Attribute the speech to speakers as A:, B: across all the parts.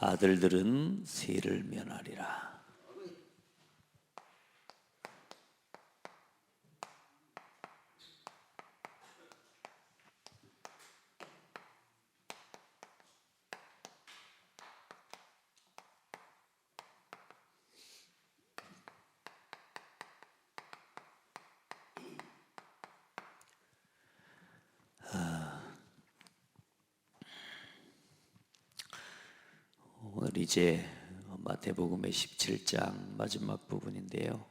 A: 아들들은 세를 면하리라. 오늘 이제 마태복음의 17장 마지막 부분인데요.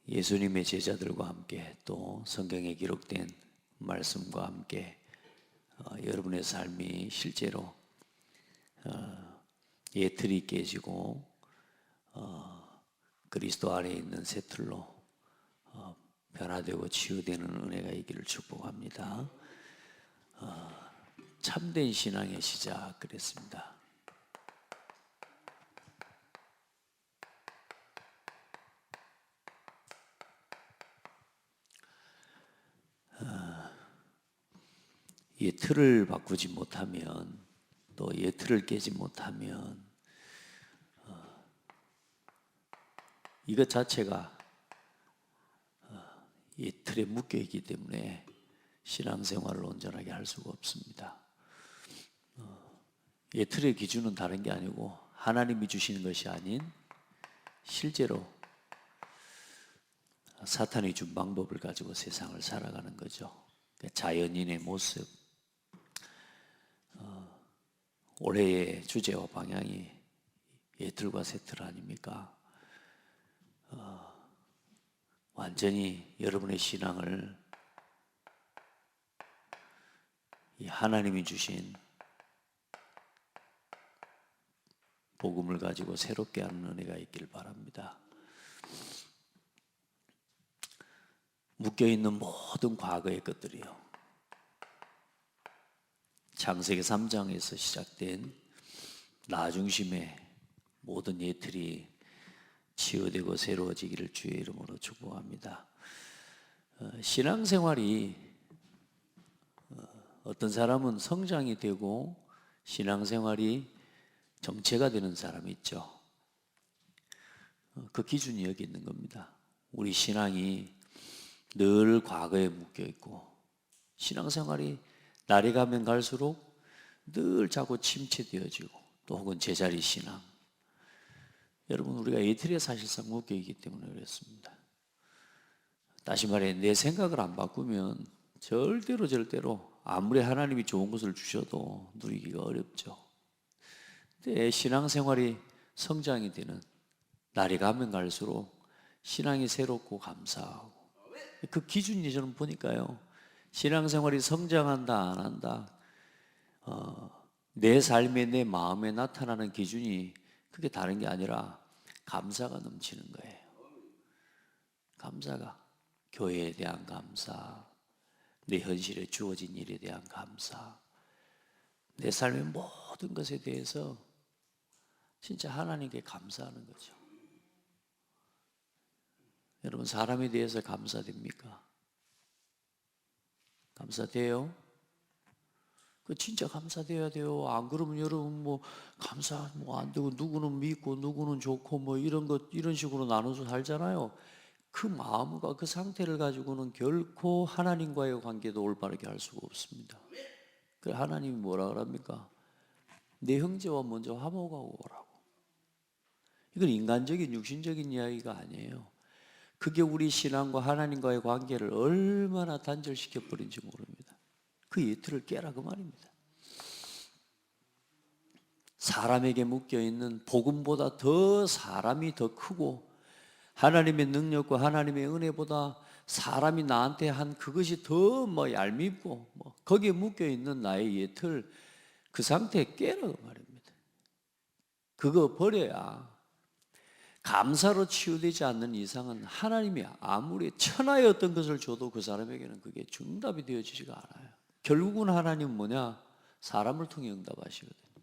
A: 예수님의 제자들과 함께 또 성경에 기록된 말씀과 함께 여러분의 삶이 실제로 옛틀이 깨지고 그리스도 안에 있는 새 틀로 변화되고 치유되는 은혜가 있기를 축복합니다. 참된 신앙의 시작 그랬습니다. 이 틀을 바꾸지 못하면 또 이 틀을 깨지 못하면 이것 자체가 이 틀에 묶여 있기 때문에 신앙생활을 온전하게 할 수가 없습니다. 이 틀의 기준은 다른 게 아니고 하나님이 주시는 것이 아닌 실제로 사탄이 준 방법을 가지고 세상을 살아가는 거죠. 자연인의 모습. 올해의 주제와 방향이 예틀과 새틀 아닙니까? 완전히 여러분의 신앙을 이 하나님이 주신 복음을 가지고 새롭게 하는 은혜가 있길 바랍니다. 묶여있는 모든 과거의 것들이요, 창세기 3장에서 시작된 나 중심의 모든 예틀이 치유되고 새로워지기를 주의 이름으로 축복합니다. 신앙생활이 어떤 사람은 성장이 되고 신앙생활이 정체가 되는 사람이 있죠. 그 기준이 여기 있는 겁니다. 우리 신앙이 늘 과거에 묶여있고 신앙생활이 날이 가면 갈수록 늘 자꾸 침체되어지고 또 혹은 제자리 신앙. 여러분, 우리가 예틀에 사실상 묶여있기 때문에 그렇습니다. 다시 말해 내 생각을 안 바꾸면 절대로 아무리 하나님이 좋은 것을 주셔도 누리기가 어렵죠. 근데 신앙생활이 성장이 되는 날이 가면 갈수록 신앙이 새롭고 감사하고 그 기준이 저는 보니까요, 신앙생활이 성장한다 안 한다, 내 삶에 내 마음에 나타나는 기준이 그게 다른 게 아니라 감사가 넘치는 거예요. 감사가, 교회에 대한 감사, 내 현실에 주어진 일에 대한 감사, 내 삶의 모든 것에 대해서 진짜 하나님께 감사하는 거죠. 여러분, 사람에 대해서 감사됩니까? 감사돼요? 그 진짜 감사돼야 돼요. 안 그러면 여러분 감사 안 되고 누구는 믿고 누구는 좋고 이런 식으로 나눠서 살잖아요. 그 마음과 그 상태를 가지고는 결코 하나님과의 관계도 올바르게 할 수가 없습니다. 그래 하나님이 뭐라 그럽니까? 내 형제와 먼저 화목하고 오라고. 이건 인간적인 육신적인 이야기가 아니에요. 그게 우리 신앙과 하나님과의 관계를 얼마나 단절시켜 버린지 모릅니다. 그 예틀을 깨라 그 말입니다. 사람에게 묶여있는 복음보다 더 사람이 더 크고 하나님의 능력과 하나님의 은혜보다 사람이 나한테 한 그것이 더 얄밉고 거기에 묶여있는 나의 예틀, 그 상태에 깨라 그 말입니다. 그거 버려야, 감사로 치유되지 않는 이상은 하나님이 아무리 천하의 어떤 것을 줘도 그 사람에게는 그게 응답이 되어지지가 않아요. 결국은 하나님은 뭐냐? 사람을 통해 응답하시거든요.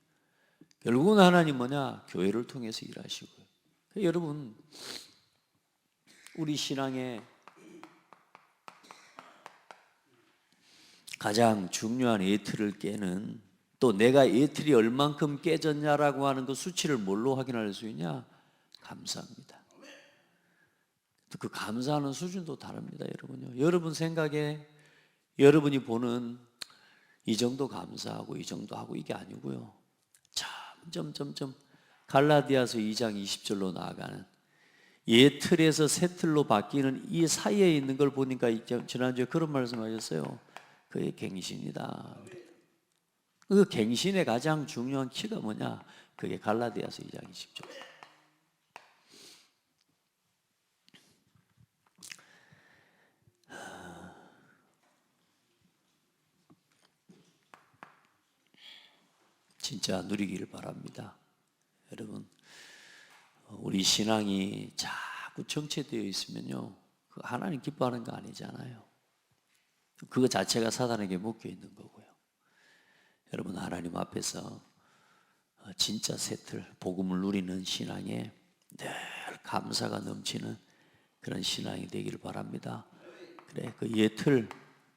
A: 결국은 하나님 뭐냐? 교회를 통해서 일하시고요. 여러분, 우리 신앙의 가장 중요한 예틀을 깨는 또 내가 예틀이 얼만큼 깨졌냐라고 하는 그 수치를 뭘로 확인할 수 있냐? 감사합니다. 그 감사하는 수준도 다릅니다, 여러분요. 여러분 생각에 여러분이 보는 이 정도 감사하고 이 정도 하고 이게 아니고요. 점점 갈라디아서 2장 20절로 나아가는 예틀에서 새 틀로 바뀌는 이 사이에 있는 걸 보니까 지난주에 그런 말씀하셨어요. 그게 갱신이다. 그 갱신의 가장 중요한 키가 뭐냐? 그게 갈라디아서 2장 20절. 진짜 누리기를 바랍니다. 여러분, 우리 신앙이 자꾸 정체되어 있으면요, 그 하나님 기뻐하는 거 아니잖아요. 그거 자체가 사단에게 묶여 있는 거고요. 여러분, 하나님 앞에서 진짜 새틀 복음을 누리는 신앙에 늘 감사가 넘치는 그런 신앙이 되기를 바랍니다. 그래, 그 예틀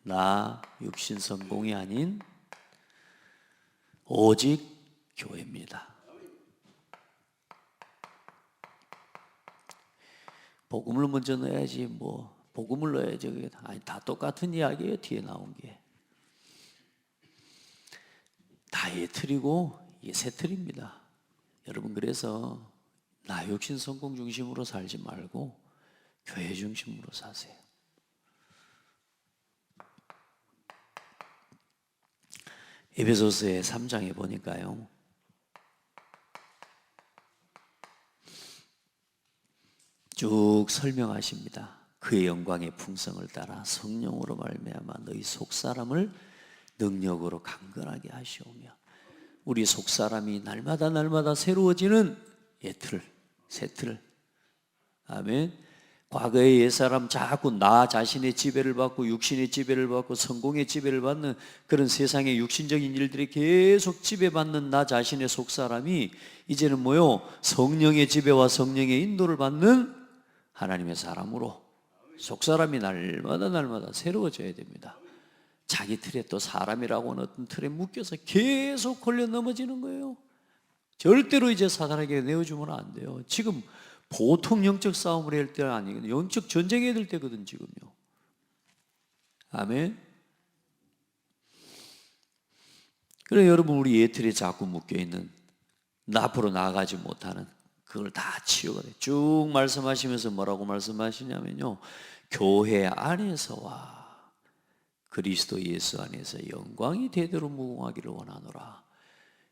A: 나 육신 성공이 아닌 오직 교회입니다. 복음을 먼저 넣어야지 뭐 복음을 넣어야지. 아니, 다 똑같은 이야기예요. 뒤에 나온 게 다 예틀이고 이게 새 틀입니다. 여러분, 그래서 나 육신 성공 중심으로 살지 말고 교회 중심으로 사세요. 에베소서의 3장에 보니까요, 쭉 설명하십니다. 그의 영광의 풍성을 따라 성령으로 말미암아 너희 속사람을 능력으로 강건하게 하시오며, 우리 속사람이 날마다 새로워지는 예틀, 새틀. 아멘. 과거의 옛사람 자꾸 나 자신의 지배를 받고 육신의 지배를 받고 성공의 지배를 받는 그런 세상의 육신적인 일들이 계속 지배받는 나 자신의 속사람이 이제는 뭐요? 성령의 지배와 성령의 인도를 받는 하나님의 사람으로 속사람이 날마다 새로워져야 됩니다. 자기 틀에 또 사람이라고 하는 어떤 틀에 묶여서 계속 걸려 넘어지는 거예요. 절대로 이제 사단에게 내어주면 안 돼요. 지금 보통 영적 싸움을 할 때가 아니거든요. 영적 전쟁해야 될 때거든 지금요. 아멘. 그래, 여러분, 우리 예틀에 자꾸 묶여있는 앞으로 나아가지 못하는 그걸 다 치워가요. 쭉 말씀하시면서 뭐라고 말씀하시냐면요, 교회 안에서와 그리스도 예수 안에서 영광이 대대로 무궁하기를 원하노라.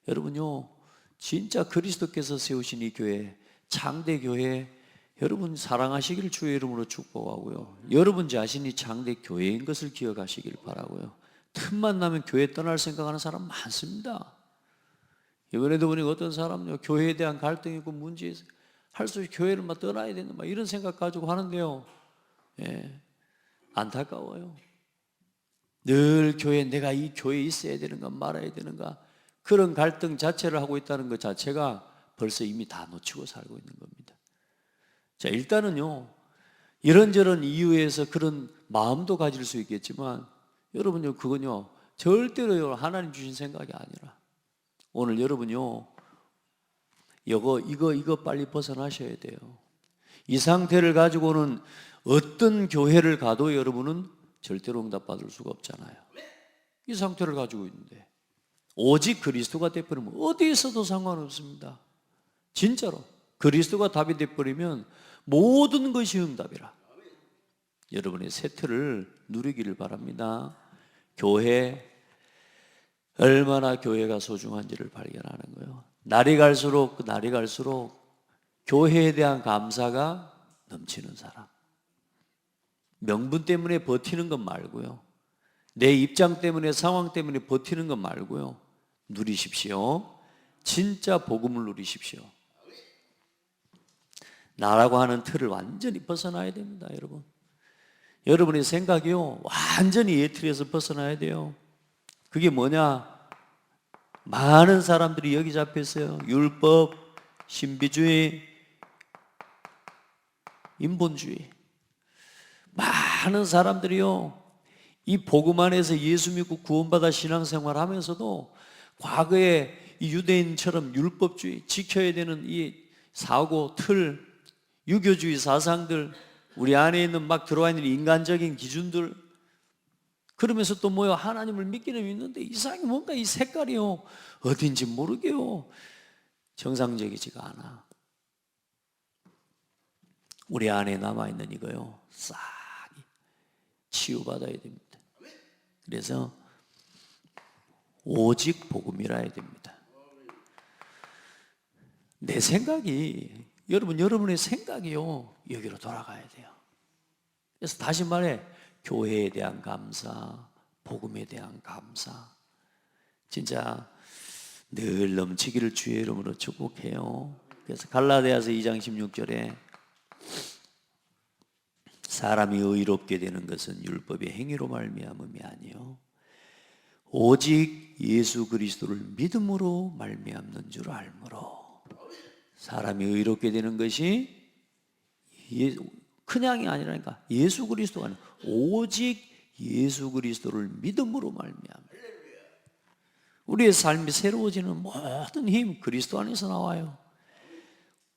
A: 여러분요, 진짜 그리스도께서 세우신 이 교회, 창대 교회, 여러분 사랑하시기를 주의 이름으로 축복하고요, 여러분 자신이 창대 교회인 것을 기억하시길 바라고요. 틈만 나면 교회 떠날 생각하는 사람 많습니다. 이번에도 보니까 어떤 사람요, 교회에 대한 갈등이 있고 문제 있어요. 할 수 없이 교회를 막 떠나야 된다, 막 이런 생각 가지고 하는데요, 예, 안타까워요. 늘 교회, 내가 이 교회에 있어야 되는가 말아야 되는가, 그런 갈등 자체를 하고 있다는 것 자체가 벌써 이미 다 놓치고 살고 있는 겁니다. 자, 일단은요, 이런저런 이유에서 그런 마음도 가질 수 있겠지만 여러분요, 그건요 절대로 하나님 주신 생각이 아니라, 오늘 여러분요 이거 빨리 벗어나셔야 돼요. 이 상태를 가지고는 어떤 교회를 가도 여러분은 절대로 응답받을 수가 없잖아요. 이 상태를 가지고 있는데 오직 그리스도가 돼버리면 어디 있어도 상관없습니다. 진짜로 그리스도가 답이 돼버리면 모든 것이 응답이라. 여러분의 새 틀을 누리기를 바랍니다. 교회, 얼마나 교회가 소중한지를 발견하는 거예요. 날이 갈수록 교회에 대한 감사가 넘치는 사람. 명분 때문에 버티는 것 말고요, 내 입장 때문에 상황 때문에 버티는 것 말고요, 누리십시오. 진짜 복음을 누리십시오. 나라고 하는 틀을 완전히 벗어나야 됩니다. 여러분, 여러분의 생각이요 완전히 이 틀에서 벗어나야 돼요. 그게 뭐냐? 많은 사람들이 여기 잡혀 있어요. 율법, 신비주의, 인본주의. 많은 사람들이요 이 복음 안에서 예수 믿고 구원받아 신앙생활 하면서도 과거에 이 유대인처럼 율법주의 지켜야 되는 이 사고 틀, 유교주의 사상들, 우리 안에 있는 막 들어와 있는 인간적인 기준들, 그러면서 또 뭐요? 하나님을 믿기는 믿는데 이상하게 뭔가 이 색깔이요, 어딘지 모르게요, 정상적이지가 않아. 우리 안에 남아있는 이거요, 싹 치유받아야 됩니다. 그래서 오직 복음이라 해야 됩니다. 내 생각이, 여러분의 생각이요, 여기로 돌아가야 돼요. 그래서 다시 말해, 교회에 대한 감사, 복음에 대한 감사, 진짜 늘 넘치기를 주의 이름으로 축복해요. 그래서 갈라디아서 2장 16절에 사람이 의롭게 되는 것은 율법의 행위로 말미암음이 아니요 오직 예수 그리스도를 믿음으로 말미암는 줄 알므로. 사람이 의롭게 되는 것이 그냥이 아니라니까, 예수 그리스도가 아니라 오직 예수 그리스도를 믿음으로 말미암아. 우리의 삶이 새로워지는 모든 힘 그리스도 안에서 나와요.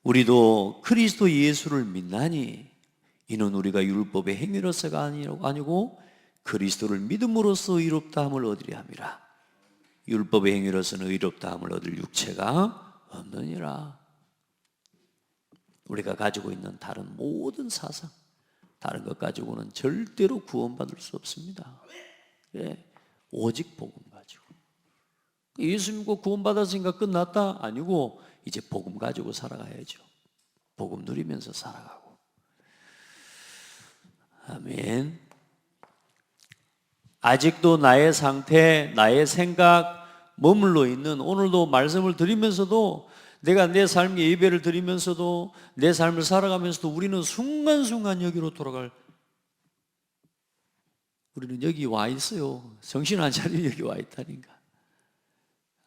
A: 우리도 그리스도 예수를 믿나니 이는 우리가 율법의 행위로서가 아니고 그리스도를 믿음으로써 의롭다함을 얻으려 함이라. 율법의 행위로서는 의롭다함을 얻을 육체가 없느니라. 우리가 가지고 있는 다른 모든 사상, 다른 것 가지고는 절대로 구원받을 수 없습니다. 예, 오직 복음 가지고. 예수 믿고 구원받았으니까 끝났다? 아니고 이제 복음 가지고 살아가야죠. 복음 누리면서 살아가고. 아멘. 아직도 나의 상태, 나의 생각 머물러 있는, 오늘도 말씀을 드리면서도, 내가 내 삶의 예배를 드리면서도, 내 삶을 살아가면서도 우리는 순간순간 여기로 돌아갈, 우리는 여기 와 있어요. 정신 안 차리면 여기 와 있다니까.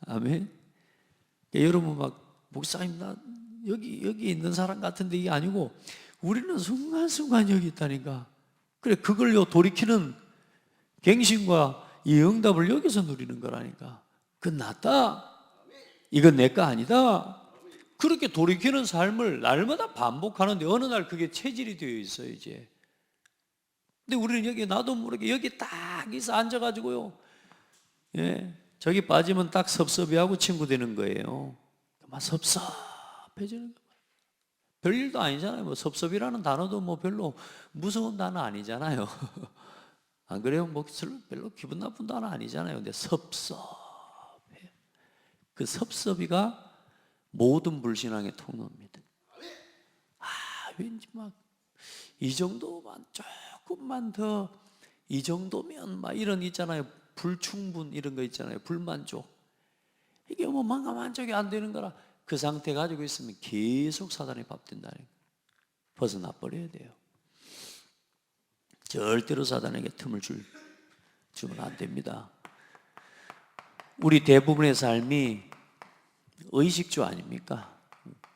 A: 아멘. 여러분 막, 목사님 나 여기 있는 사람 같은데 이게 아니고 우리는 순간순간 여기 있다니까. 그래, 그걸요 돌이키는 갱신과 이 응답을 여기서 누리는 거라니까. 끝났다, 이건 내 거 아니다, 그렇게 돌이키는 삶을 날마다 반복하는데 어느 날 그게 체질이 되어 있어요 이제. 근데 우리는 여기 나도 모르게 여기 딱 있어 앉아가지고요, 예, 저기 빠지면 딱 섭섭해하고 친구 되는 거예요. 막 섭섭해지는 거예요. 별일도 아니잖아요. 뭐 섭섭이라는 단어도 뭐 별로 무서운 단어 아니잖아요. 안 그래요? 뭐 별로 기분 나쁜 단어 아니잖아요. 근데 섭섭해요. 그 섭섭이가 모든 불신앙의 통로입니다. 왠지 막 이 정도만, 조금만 더 이 정도면 막 이런 있잖아요. 불충분 이런 거 있잖아요. 불만족. 이게 뭐 만족이 안 되는 거라 그 상태 가지고 있으면 계속 사단의 밥 된다는 거예요. 벗어나 버려야 돼요. 절대로 사단에게 틈을 주면 안 됩니다. 우리 대부분의 삶이 의식주 아닙니까?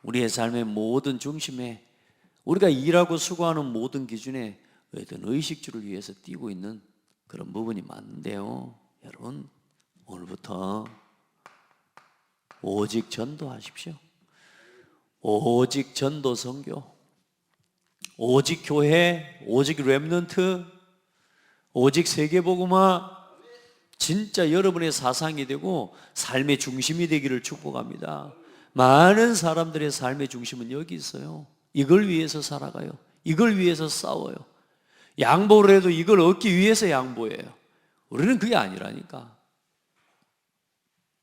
A: 우리의 삶의 모든 중심에, 우리가 일하고 수고하는 모든 기준에 어떤 의식주를 위해서 뛰고 있는 그런 부분이 많은데요. 여러분, 오늘부터 오직 전도하십시오. 오직 전도 선교, 오직 교회, 오직 렘넌트, 오직 세계복음화, 진짜 여러분의 사상이 되고 삶의 중심이 되기를 축복합니다. 많은 사람들의 삶의 중심은 여기 있어요. 이걸 위해서 살아가요. 이걸 위해서 싸워요. 양보를 해도 이걸 얻기 위해서 양보해요. 우리는 그게 아니라니까.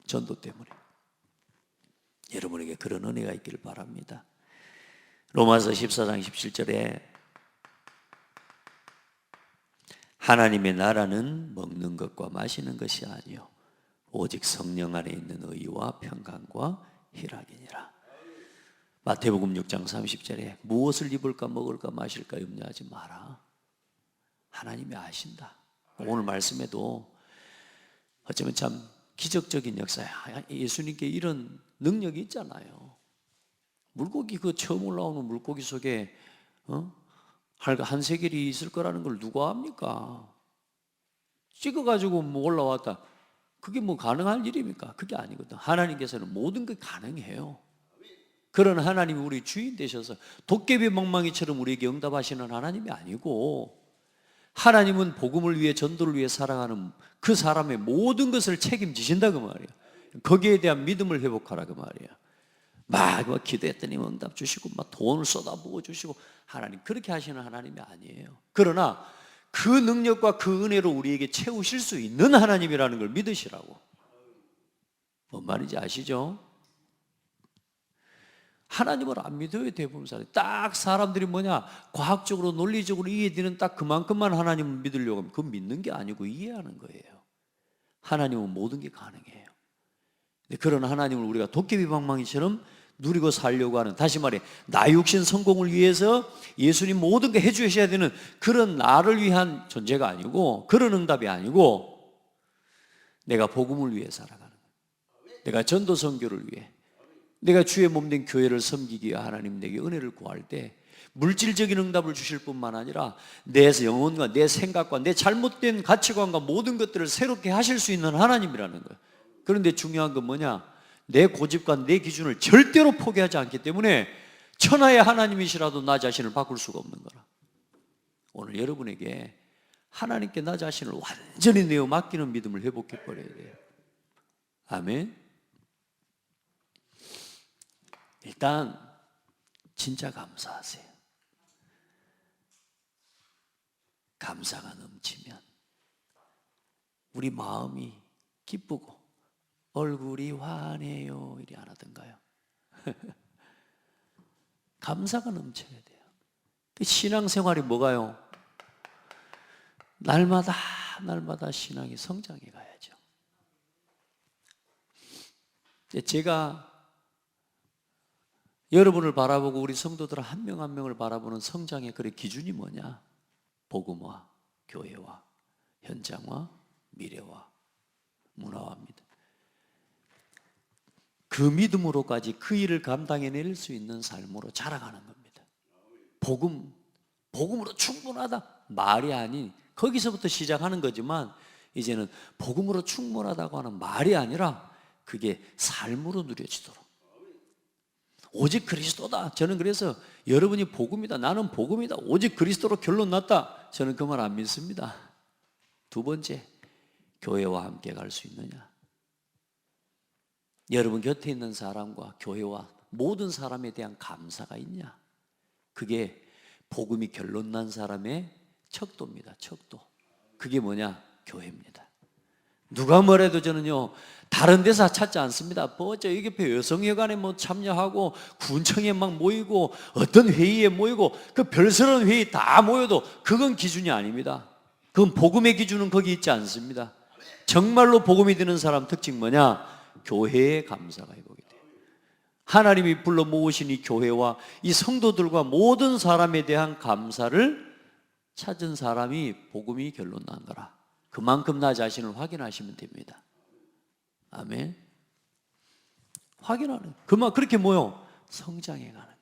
A: 전도 때문에. 여러분에게 그런 은혜가 있기를 바랍니다. 로마서 14장 17절에 하나님의 나라는 먹는 것과 마시는 것이 아니요 오직 성령 안에 있는 의와 평강과 희락이니라. 마태복음 6장 30절에 무엇을 입을까 먹을까 마실까 염려하지 마라. 하나님이 아신다. 오늘 말씀에도 어쩌면 참 기적적인 역사야. 예수님께 이런 능력이 있잖아요. 물고기, 그 처음 올라오는 물고기 속에 한 세겔이 있을 거라는 걸 누가 압니까? 찍어가지고 뭐 올라왔다. 그게 뭐 가능할 일입니까? 그게 아니거든. 하나님께서는 모든 게 가능해요. 그런 하나님이 우리 주인 되셔서 도깨비 멍멍이처럼 우리에게 응답하시는 하나님이 아니고, 하나님은 복음을 위해, 전도를 위해 살아가는 그 사람의 모든 것을 책임지신다 그 말이에요. 거기에 대한 믿음을 회복하라 그 말이에요. 막 기도했더니 응답 주시고 막 돈을 쏟아부어 주시고, 하나님 그렇게 하시는 하나님이 아니에요. 그러나 그 능력과 그 은혜로 우리에게 채우실 수 있는 하나님이라는 걸 믿으시라고. 뭔 말인지 아시죠? 하나님을 안 믿어요. 대부분 딱 사람들이 과학적으로 논리적으로 이해되는 딱 그만큼만 하나님을 믿으려고 하면 그건 믿는 게 아니고 이해하는 거예요. 하나님은 모든 게 가능해요. 근데 그런 하나님을 우리가 도깨비 방망이처럼 누리고 살려고 하는, 다시 말해 나 육신 성공을 위해서 예수님 모든 게 해주셔야 되는 그런 나를 위한 존재가 아니고, 그런 응답이 아니고, 내가 복음을 위해 살아가는 거예요. 내가 전도 선교를 위해, 내가 주의 몸된 교회를 섬기기 위해 하나님 내게 은혜를 구할 때 물질적인 응답을 주실 뿐만 아니라 내 영혼과 내 생각과 내 잘못된 가치관과 모든 것들을 새롭게 하실 수 있는 하나님이라는 거예요. 그런데 중요한 건 내 고집과 내 기준을 절대로 포기하지 않기 때문에 천하의 하나님이시라도 나 자신을 바꿀 수가 없는 거라. 오늘 여러분에게 하나님께 나 자신을 완전히 내어 맡기는 믿음을 회복해 버려야 돼요. 아멘. 일단 진짜 감사하세요. 감사가 넘치면 우리 마음이 기쁘고 얼굴이 환해요 이리 안 하던가요? 감사가 넘쳐야 돼요. 신앙생활이 뭐가요? 날마다 신앙이 성장해 가야죠. 제가 여러분을 바라보고 우리 성도들 한 명 한 명을 바라보는 성장의 그 기준이 뭐냐? 복음화, 교회화, 현장화, 미래화, 문화화입니다. 그 믿음으로까지 그 일을 감당해낼 수 있는 삶으로 자라가는 겁니다. 복음으로 충분하다 말이 아닌, 거기서부터 시작하는 거지만 이제는 복음으로 충분하다고 하는 말이 아니라 그게 삶으로 누려지도록, 오직 그리스도다. 저는 그래서 여러분이 복음이다, 나는 복음이다, 오직 그리스도로 결론 났다, 저는 그 말 안 믿습니다. 두 번째, 교회와 함께 갈 수 있느냐? 여러분 곁에 있는 사람과 교회와 모든 사람에 대한 감사가 있냐? 그게 복음이 결론 난 사람의 척도입니다. 척도. 그게 뭐냐? 교회입니다. 누가 뭐래도 저는요 다른 데서 찾지 않습니다. 여기 옆에 여성회관에 참여하고 군청에 막 모이고 어떤 회의에 모이고 그 별스러운 회의 다 모여도 그건 기준이 아닙니다. 그건 복음의 기준은 거기 있지 않습니다. 정말로 복음이 되는 사람 특징 뭐냐? 교회의 감사가 회복이 돼요. 하나님이 불러 모으신 이 교회와 이 성도들과 모든 사람에 대한 감사를 찾은 사람이 복음이 결론 난 거라. 그만큼 나 자신을 확인하시면 됩니다. 아멘. 확인하는, 그렇게 성장해 가는 거예요.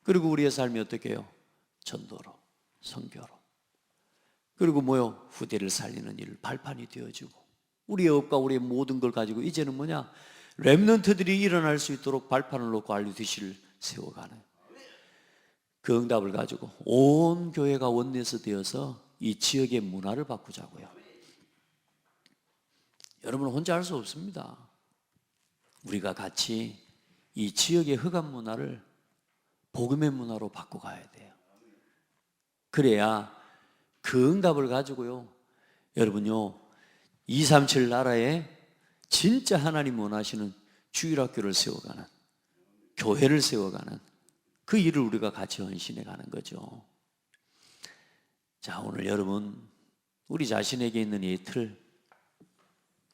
A: 그리고 우리의 삶이 어떻게 해요? 전도로, 선교로. 그리고 후대를 살리는 일, 발판이 되어지고, 우리의 업과 우리의 모든 걸 가지고 이제는 렘넌트들이 일어날 수 있도록 발판을 놓고 알류디시를 세워가는 그 응답을 가지고 온 교회가 원내스 되어서 이 지역의 문화를 바꾸자고요. 여러분 혼자 할 수 없습니다. 우리가 같이 이 지역의 흑암 문화를 복음의 문화로 바꿔가야 돼요. 그래야 그 응답을 가지고요, 여러분요 237 나라에 진짜 하나님 원하시는 주일학교를 세워가는, 교회를 세워가는 그 일을 우리가 같이 헌신해 가는 거죠. 자, 오늘 여러분 우리 자신에게 있는 이 틀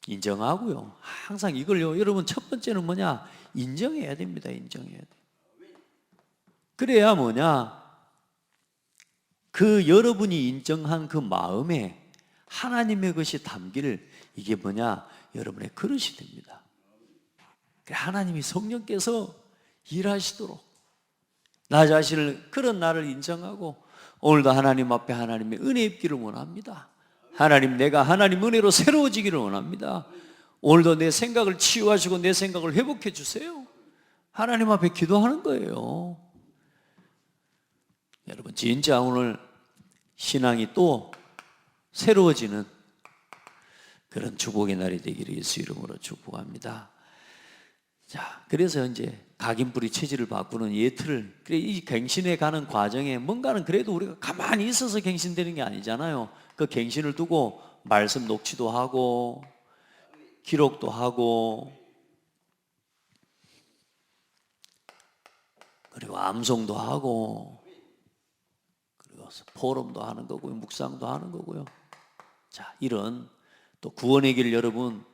A: 인정하고요, 항상 이걸요, 여러분 첫 번째는 인정해야 됩니다. 인정해야 돼. 그래야 그 여러분이 인정한 그 마음에 하나님의 것이 담길, 이게 여러분의 그릇이 됩니다. 하나님이 성령께서 일하시도록 나 자신을, 그런 나를 인정하고 오늘도 하나님 앞에 하나님의 은혜 입기를 원합니다. 하나님, 내가 하나님 은혜로 새로워지기를 원합니다. 오늘도 내 생각을 치유하시고 내 생각을 회복해 주세요. 하나님 앞에 기도하는 거예요. 여러분, 진짜 오늘 신앙이 또 새로워지는 그런 축복의 날이 되기를 예수 이름으로 축복합니다. 자, 그래서 이제 각인뿌리 체질을 바꾸는 예틀을, 그래, 이 갱신해 가는 과정에 뭔가는 그래도 우리가 가만히 있어서 갱신되는 게 아니잖아요. 그 갱신을 두고 말씀 녹취도 하고 기록도 하고 그리고 암송도 하고 그리고 포럼도 하는 거고요, 묵상도 하는 거고요. 자, 이런 또 구원의 길, 여러분,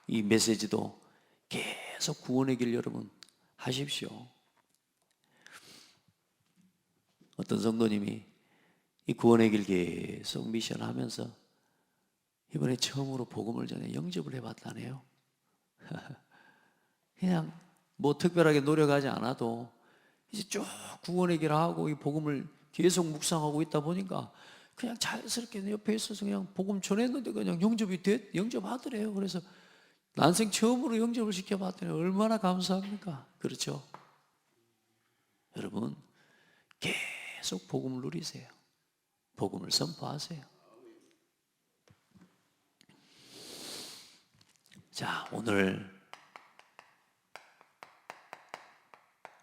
A: 이 메시지도 계속 구원의 길 여러분 하십시오. 어떤 성도님이 이 구원의 길 계속 미션 하면서 이번에 처음으로 복음을 전해 영접을 해봤다네요. 그냥 뭐 특별하게 노력하지 않아도 이제 쭉 구원의 길 하고 이 복음을 계속 묵상하고 있다 보니까 그냥 자연스럽게 옆에 있어서 그냥 복음 전했는데 그냥 영접하더래요. 그래서 난생 처음으로 영접을 시켜봤더니 얼마나 감사합니까? 그렇죠? 여러분, 계속 복음을 누리세요. 복음을 선포하세요. 자,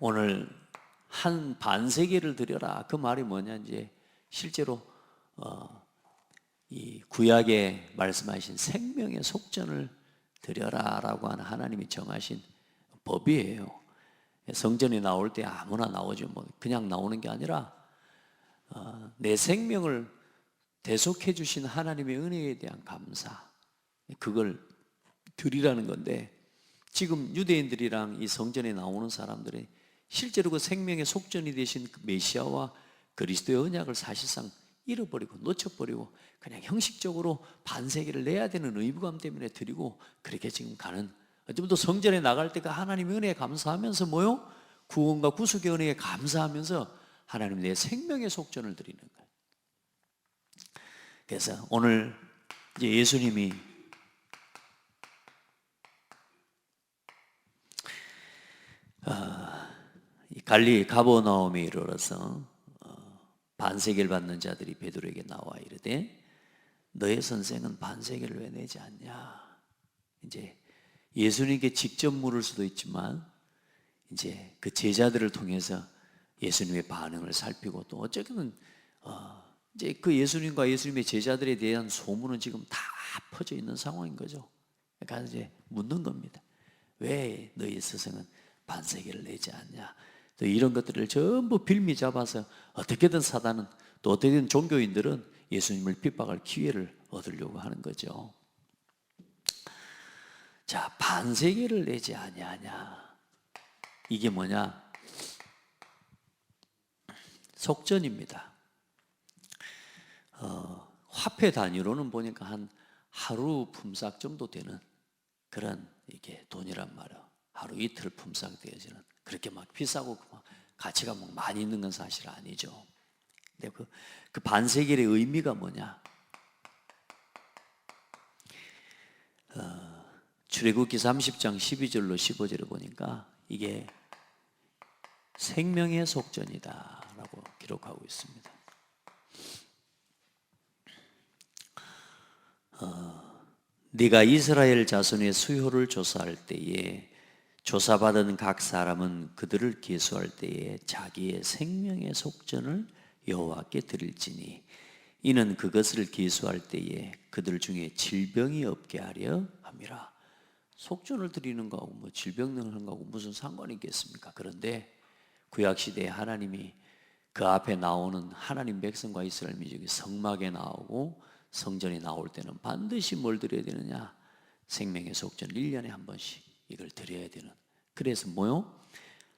A: 오늘 한 반세기를 드려라. 그 말이 뭐냐, 이제 실제로 이 구약에 말씀하신 생명의 속전을 드려라라고 하는 하나님이 정하신 법이에요. 성전에 나올 때 아무나 나오죠. 뭐 그냥 나오는 게 아니라 내 생명을 대속해 주신 하나님의 은혜에 대한 감사, 그걸 드리라는 건데, 지금 유대인들이랑 이 성전에 나오는 사람들이 실제로 그 생명의 속전이 되신 그 메시아와 그리스도의 언약을 사실상 잃어버리고 놓쳐버리고 그냥 형식적으로 반세기를 내야 되는 의무감 때문에 드리고, 그렇게 지금 가는, 어쩌면 또 성전에 나갈 때 그 하나님의 은혜에 감사하면서 뭐요? 구원과 구속의 은혜에 감사하면서 하나님 내 생명의 속전을 드리는 거예요. 그래서 오늘 이제 예수님이 갈릴리 가버나움에 이르러서 반세기를 받는 자들이 베드로에게 나와 이르되 너의 선생은 반세기를 왜 내지 않냐. 이제 예수님께 직접 물을 수도 있지만 이제 그 제자들을 통해서 예수님의 반응을 살피고, 또 어쩌면 이제 그 예수님과 예수님의 제자들에 대한 소문은 지금 다 퍼져 있는 상황인 거죠. 그러니까 이제 묻는 겁니다. 왜 너희 스승은 반세기를 내지 않냐. 또 이런 것들을 전부 빌미 잡아서 어떻게든 사단은, 또 어떻게든 종교인들은 예수님을 핍박할 기회를 얻으려고 하는 거죠. 자, 반세기를 내지 아니하냐. 이게 뭐냐? 속전입니다. 화폐 단위로는 보니까 한 하루 품삯 정도 되는 그런 이게 돈이란 말이에요. 하루 이틀 품삯 되어지는, 그렇게 막 비싸고 막 가치가 막 많이 있는 건 사실 아니죠. 근데 그 반세기의 의미가 뭐냐? 출애굽기 30장 12절로 15절을 보니까 이게 생명의 속전이다 라고 기록하고 있습니다. 네가 이스라엘 자손의 수효를 조사할 때에 조사받은 각 사람은 그들을 계수할 때에 자기의 생명의 속전을 여호와께 드릴지니 이는 그것을 계수할 때에 그들 중에 질병이 없게 하려 함이라. 속전을 드리는 거하고 뭐 질병을 하는 거하고 무슨 상관이 있겠습니까? 그런데 구약시대에 하나님이 그 앞에 나오는 하나님 백성과 이스라엘 민족이 성막에 나오고 성전에 나올 때는 반드시 뭘 드려야 되느냐? 생명의 속전 1년에 한 번씩 이걸 드려야 되는. 그래서 뭐요?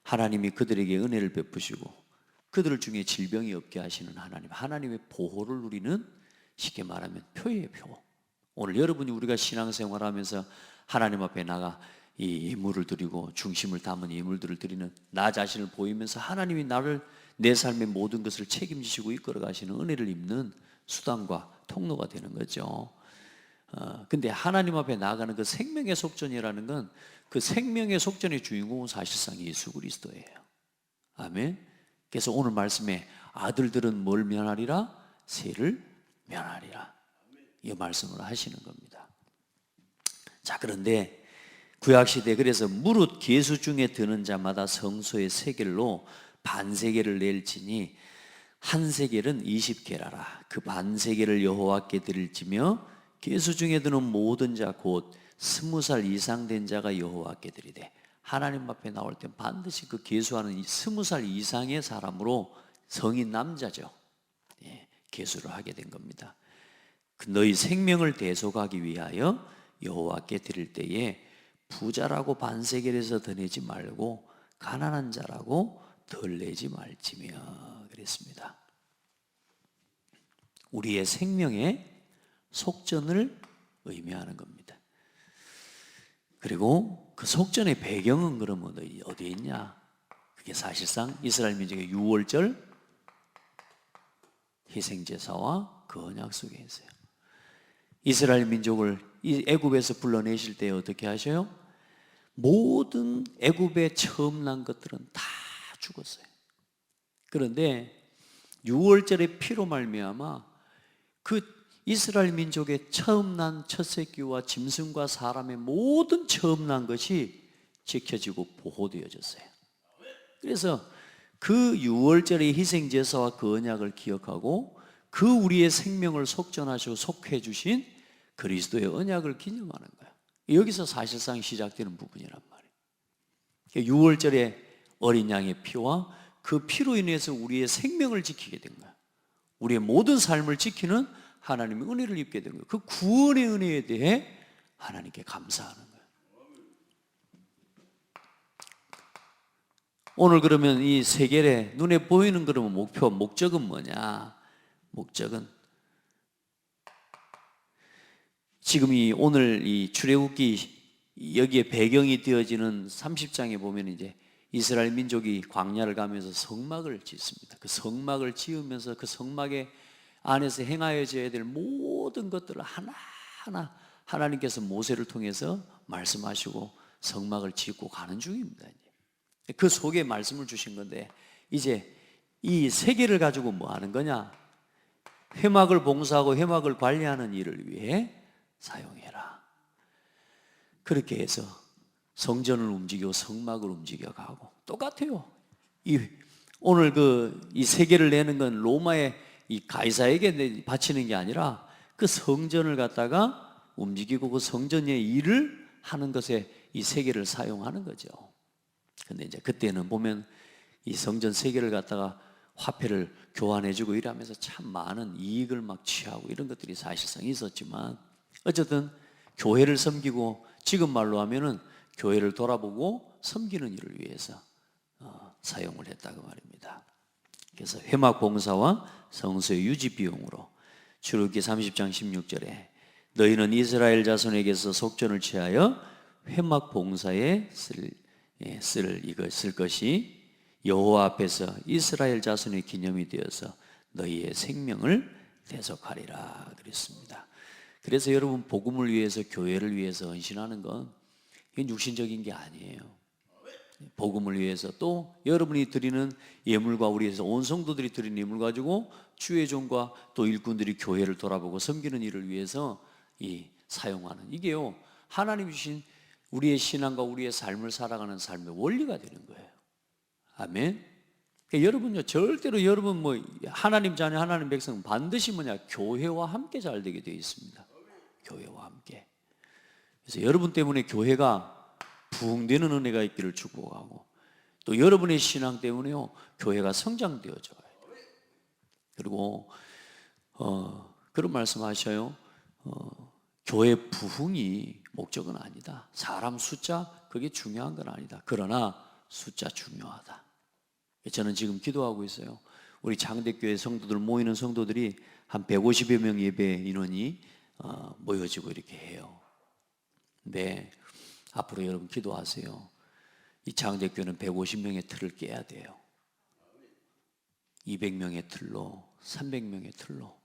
A: 하나님이 그들에게 은혜를 베푸시고 그들 중에 질병이 없게 하시는 하나님, 하나님의 보호를 누리는, 쉽게 말하면 표예요, 표. 오늘 여러분이 우리가 신앙생활하면서 하나님 앞에 나가 이 예물을 드리고 중심을 담은 예물들을 드리는 나 자신을 보이면서 하나님이 나를, 내 삶의 모든 것을 책임지시고 이끌어 가시는 은혜를 입는 수단과 통로가 되는 거죠. 근데 하나님 앞에 나아가는 그 생명의 속전이라는 건 그 생명의 속전의 주인공은 사실상 예수 그리스도예요. 아멘. 그래서 오늘 말씀에 아들들은 뭘 면하리라? 세를 면하리라. 이 말씀을 하시는 겁니다. 자, 그런데 구약시대 그래서 무릇 계수 중에 드는 자마다 성소의 세겔로 반세겔을 낼지니 한 세겔은 20게라라. 그 반세겔을 여호와께 드릴지며 계수 중에 드는 모든 자 곧 20살 이상 된 자가 여호와께 드리되 하나님 앞에 나올 땐 반드시 그 계수하는 20살 이상의 사람으로 성인 남자죠. 예, 계수를 하게 된 겁니다. 너희 생명을 대속하기 위하여 여호와께 드릴 때에 부자라고 반세겔에서 더 내지 말고 가난한 자라고 덜 내지 말지며 그랬습니다. 우리의 생명의 속전을 의미하는 겁니다. 그리고 그 속전의 배경은 그러면 어디에 있냐? 그게 사실상 이스라엘 민족의 유월절 희생제사와 그 언약 속에 있어요. 이스라엘 민족을 애굽에서 불러내실 때 어떻게 하셔요? 모든 애굽에 처음 난 것들은 다 죽었어요. 그런데 유월절의 피로 말미암아 그 이스라엘 민족의 처음 난 첫 새끼와 짐승과 사람의 모든 처음 난 것이 지켜지고 보호되어졌어요. 그래서 그 유월절의 희생제사와 그 언약을 기억하고 그 우리의 생명을 속전하시고 속해 주신 그리스도의 언약을 기념하는 거예요. 여기서 사실상 시작되는 부분이란 말이에요. 유월절의 어린 양의 피와 그 피로 인해서 우리의 생명을 지키게 된 거예요. 우리의 모든 삶을 지키는 하나님의 은혜를 입게 된 거예요. 그 구원의 은혜에 대해 하나님께 감사하는 거예요. 오늘 그러면 이 세겔의 눈에 보이는 그러면 목적은 뭐냐? 목적은 지금 오늘 이 출애굽기 여기에 배경이 되어지는 30장에 보면 이제 이스라엘 민족이 광야를 가면서 성막을 짓습니다. 그 성막을 지으면서 그 성막의 안에서 행하여져야 될 모든 것들을 하나하나 하나님께서 모세를 통해서 말씀하시고 성막을 짓고 가는 중입니다. 그 속에 말씀을 주신 건데 이제 이 세계를 가지고 뭐 하는 거냐? 회막을 봉사하고 회막을 관리하는 일을 위해 사용해라. 그렇게 해서 성전을 움직이고 성막을 움직여 가고 똑같아요. 오늘 이 세계를 내는 건 로마의 이 가이사에게 바치는 게 아니라 그 성전을 갖다가 움직이고 그 성전의 일을 하는 것에 이 세계를 사용하는 거죠. 근데 이제 그때는 보면 이 성전 세계를 갖다가 화폐를 교환해주고 이러면서 참 많은 이익을 막 취하고 이런 것들이 사실상 있었지만 어쨌든 교회를 섬기고 지금 말로 하면은 교회를 돌아보고 섬기는 일을 위해서 사용을 했다고 말입니다. 그래서 회막 봉사와 성소의 유지 비용으로 출애굽기 30장 16절에 너희는 이스라엘 자손에게서 속전을 취하여 회막 봉사에 쓸 것이 여호와 앞에서 이스라엘 자손의 기념이 되어서 너희의 생명을 대속하리라 그랬습니다. 그래서 여러분 복음을 위해서 교회를 위해서 헌신하는 건 이게 육신적인 게 아니에요. 복음을 위해서 또 여러분이 드리는 예물과 우리에서 온 성도들이 드리는 예물 가지고 주의 종과 또 일꾼들이 교회를 돌아보고 섬기는 일을 위해서 사용하는 이게요 하나님 주신 우리의 신앙과 우리의 삶을 살아가는 삶의 원리가 되는 거예요. 아멘. 그러니까 여러분요 절대로 여러분 하나님 자녀 하나님 백성 반드시 교회와 함께 잘 되게 되어 있습니다. 교회와 함께. 그래서 여러분 때문에 교회가 부흥되는 은혜가 있기를 축복하고 또 여러분의 신앙 때문에요 교회가 성장되어져요. 그리고 그런 말씀하셔요. 교회 부흥이 목적은 아니다. 사람 숫자 그게 중요한 건 아니다. 그러나 숫자 중요하다. 저는 지금 기도하고 있어요. 우리 장대교회 성도들 모이는 성도들이 한 150여 명 예배 인원이 모여지고 이렇게 해요. 네, 앞으로 여러분 기도하세요. 이 장대교회는 150명의 틀을 깨야 돼요. 200명의 틀로 300명의 틀로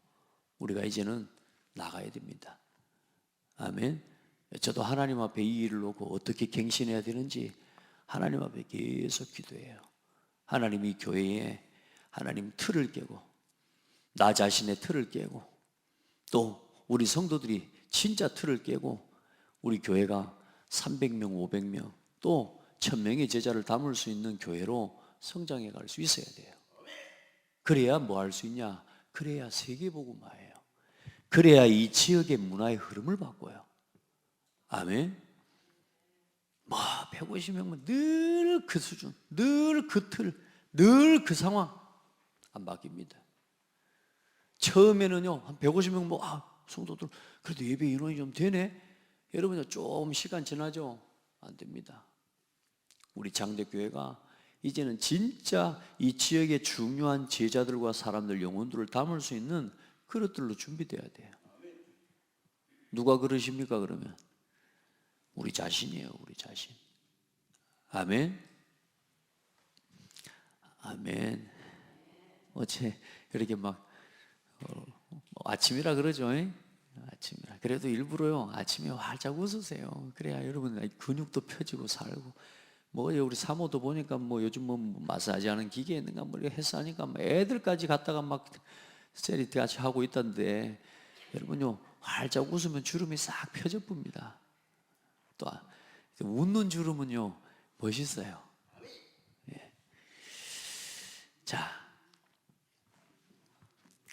A: 우리가 이제는 나가야 됩니다. 아멘. 저도 하나님 앞에 이 일을 놓고 어떻게 갱신해야 되는지 하나님 앞에 계속 기도해요. 하나님이 교회에 하나님 틀을 깨고 나 자신의 틀을 깨고 또 우리 성도들이 진짜 틀을 깨고 우리 교회가 300명, 500명 또 1000명의 제자를 담을 수 있는 교회로 성장해 갈 수 있어야 돼요. 그래야 뭐 할 수 있냐? 그래야 세계복음화예요. 그래야 이 지역의 문화의 흐름을 바꿔요. 아멘. 뭐 150명은 늘 그 수준, 늘 그 틀, 늘 그 상황 안 바뀝니다. 처음에는요 한 150명 뭐 성도들 그래도 예배 인원이 좀 되네. 여러분요 좀 시간 지나죠? 안 됩니다. 우리 장대교회가 이제는 진짜 이 지역의 중요한 제자들과 사람들 영혼들을 담을 수 있는 그릇들로 준비돼야 돼요. 누가 그러십니까 그러면? 우리 자신이에요. 우리 자신. 아멘. 아멘. 어째 이렇게 막 아침이라 그러죠. 아침이라. 그래도 일부러요 아침에 활짝 웃으세요. 그래야 여러분 근육도 펴지고 살고. 뭐요 우리 사모도 보니까 뭐 요즘 뭐 마사지하는 기계 있는가 뭐 이렇게 해서 하니까 뭐 애들까지 갔다가 막 세리트 같이 하고 있던데 여러분요 활짝 웃으면 주름이 싹 펴져 봅니다. 또 웃는 주름은요 멋있어요. 예. 자,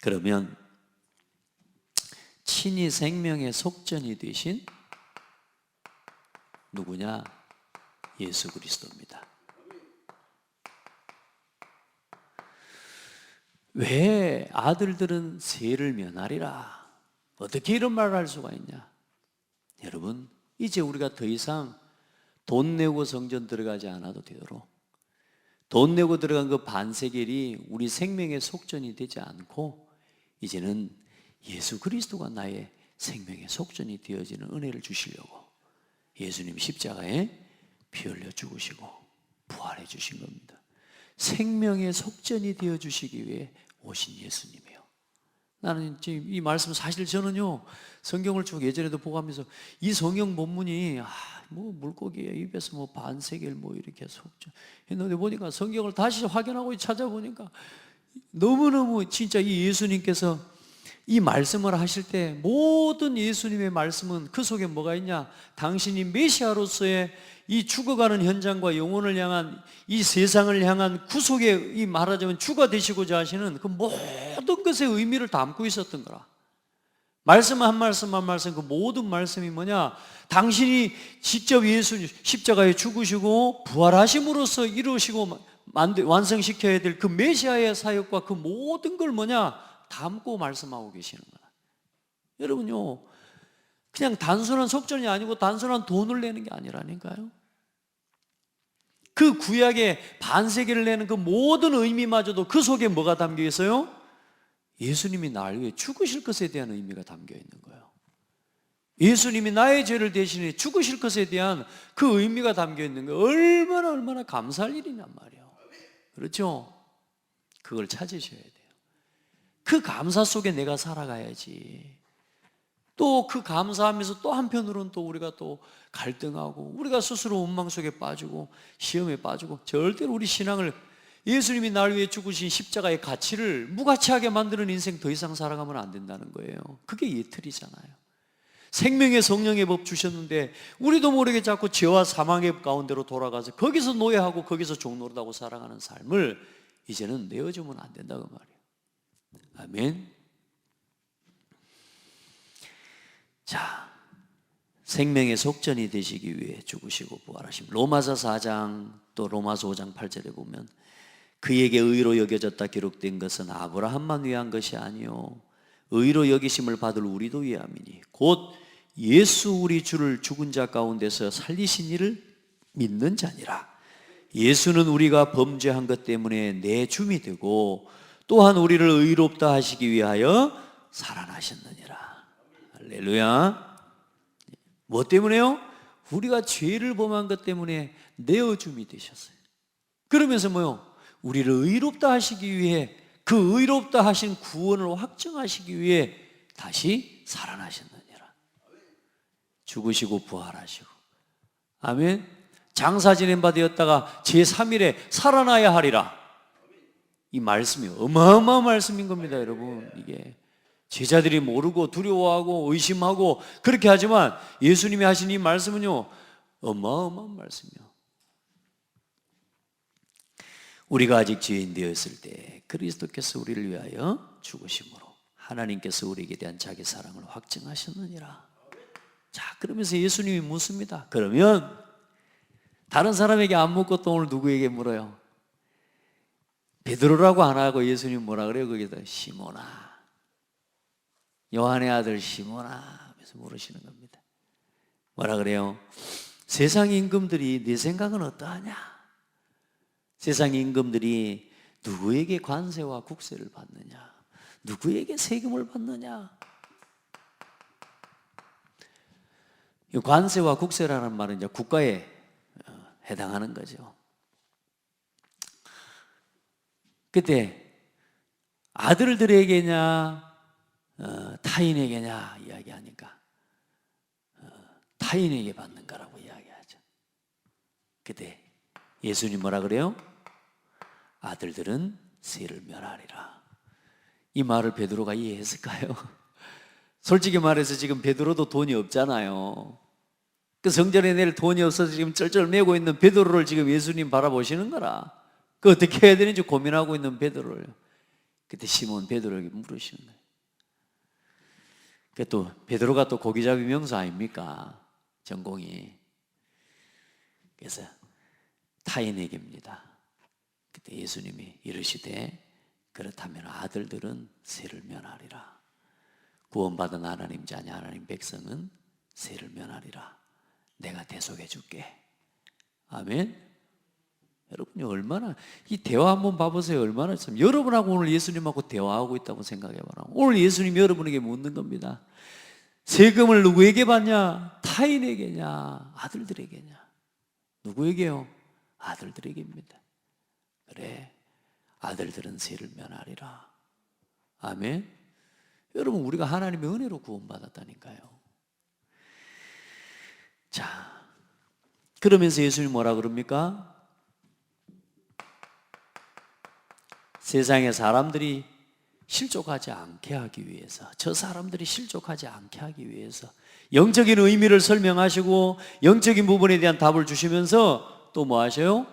A: 그러면 친히 생명의 속전이 되신 누구냐? 예수 그리스도입니다. 왜 아들들은 세를 면하리라? 어떻게 이런 말을 할 수가 있냐? 여러분, 이제 우리가 더 이상 돈 내고 성전 들어가지 않아도 되도록 돈 내고 들어간 그 반세겔이 우리 생명의 속전이 되지 않고 이제는 예수 그리스도가 나의 생명의 속전이 되어지는 은혜를 주시려고 예수님 십자가에 피 흘려 죽으시고 부활해 주신 겁니다. 생명의 속전이 되어 주시기 위해 오신 예수님이에요. 나는 지금 이 말씀 사실 저는요 성경을 쭉 예전에도 보고 하면서 이 성경 본문이 뭐 물고기의 입에서 뭐 반세겔 뭐 이렇게 속전 했는데 보니까 성경을 다시 확인하고 찾아보니까 너무너무 진짜 이 예수님께서 이 말씀을 하실 때 모든 예수님의 말씀은 그 속에 뭐가 있냐? 당신이 메시아로서의 이 죽어가는 현장과 영혼을 향한 이 세상을 향한 구속의 이 말하자면 주가 되시고자 하시는 그 모든 것의 의미를 담고 있었던 거라. 말씀 한 말씀 한 말씀 그 모든 말씀이 뭐냐? 당신이 직접 예수 십자가에 죽으시고 부활하심으로써 이루시고 완성시켜야 될 그 메시아의 사역과 그 모든 걸 뭐냐? 담고 말씀하고 계시는 거야. 여러분요 그냥 단순한 속전이 아니고 단순한 돈을 내는 게 아니라니까요. 그 구약의 반세기를 내는 그 모든 의미마저도 그 속에 뭐가 담겨 있어요? 예수님이 나를 위해 죽으실 것에 대한 의미가 담겨 있는 거예요. 예수님이 나의 죄를 대신해 죽으실 것에 대한 그 의미가 담겨 있는 거예요. 얼마나 감사할 일이냔 말이에요. 그렇죠? 그걸 찾으셔야 돼요. 그 감사 속에 내가 살아가야지. 또 그 감사하면서 또 한편으로는 또 우리가 또 갈등하고 우리가 스스로 원망 속에 빠지고 시험에 빠지고 절대로 우리 신앙을 예수님이 나를 위해 죽으신 십자가의 가치를 무가치하게 만드는 인생 더 이상 살아가면 안 된다는 거예요. 그게 예틀이잖아요. 생명의 성령의 법 주셨는데 우리도 모르게 자꾸 죄와 사망의 가운데로 돌아가서 거기서 노예하고 거기서 종노릇하고 살아가는 삶을 이제는 내어주면 안 된다고 말이에요. 아멘. 자, 생명의 속전이 되시기 위해 죽으시고 부활하심. 로마서 4장 또 로마서 5장 8절에 보면 그에게 의로 여겨졌다 기록된 것은 아브라함만 위한 것이 아니요 의로 여기심을 받을 우리도 위함이니 곧 예수 우리 주를 죽은 자 가운데서 살리신 이를 믿는 자니라. 예수는 우리가 범죄한 것 때문에 내 줌이 되고 또한 우리를 의롭다 하시기 위하여 살아나셨느니라. 할렐루야. 뭐 때문에요? 우리가 죄를 범한 것 때문에 내어줌이 되셨어요. 그러면서 뭐요? 우리를 의롭다 하시기 위해 그 의롭다 하신 구원을 확정하시기 위해 다시 살아나셨느니라. 죽으시고 부활하시고. 아멘. 장사 지낸 바 되었다가 제3일에 살아나야 하리라. 이 말씀이 어마어마한 말씀인 겁니다, 여러분. 이게 제자들이 모르고 두려워하고 의심하고 그렇게 하지만 예수님이 하신 이 말씀은요, 어마어마한 말씀이요. 우리가 아직 죄인 되었을 때 그리스도께서 우리를 위하여 죽으심으로 하나님께서 우리에게 대한 자기 사랑을 확증하셨느니라. 자, 그러면서 예수님이 묻습니다. 그러면 다른 사람에게 안 묻고 또 오늘 누구에게 물어요? 베드로라고 안 하고 예수님 뭐라 그래요? 거기다 시몬아, 요한의 아들 시몬아 하면서 물으시는 겁니다. 뭐라 그래요? 세상 임금들이 네 생각은 어떠하냐? 세상 임금들이 누구에게 관세와 국세를 받느냐? 누구에게 세금을 받느냐? 이 관세와 국세라는 말은 이제 국가에 해당하는 거죠. 그때 아들들에게냐 타인에게냐 이야기하니까 타인에게 받는 거라고 이야기하죠. 그때 예수님 뭐라 그래요? 아들들은 세를 면하리라. 이 말을 베드로가 이해했을까요? 솔직히 말해서 지금 베드로도 돈이 없잖아요. 그 성전에 낼 돈이 없어서 지금 쩔쩔매고 있는 베드로를 지금 예수님 바라보시는 거라. 그 어떻게 해야 되는지 고민하고 있는 베드로를 그때 시몬 베드로에게 물으시는 거예요. 그 또 베드로가 또 고기잡이 명수 아닙니까? 전공이. 그래서 타인에게입니다. 그때 예수님이 이르시되 그렇다면 아들들은 세를 면하리라. 구원받은 하나님 자녀 하나님 백성은 세를 면하리라. 내가 대속해 줄게. 아멘. 여러분이 얼마나 이 대화 한번 봐보세요. 얼마나 참 여러분하고 오늘 예수님하고 대화하고 있다고 생각해봐라. 오늘 예수님이 여러분에게 묻는 겁니다. 세금을 누구에게 받냐? 타인에게냐? 아들들에게냐? 누구에게요? 아들들에게입니다. 그래, 아들들은 세를 면하리라. 아멘. 여러분, 우리가 하나님의 은혜로 구원받았다니까요. 자, 그러면서 예수님 뭐라 그럽니까? 세상의 사람들이 실족하지 않게 하기 위해서, 저 사람들이 실족하지 않게 하기 위해서 영적인 의미를 설명하시고 영적인 부분에 대한 답을 주시면서 또 뭐 하셔요?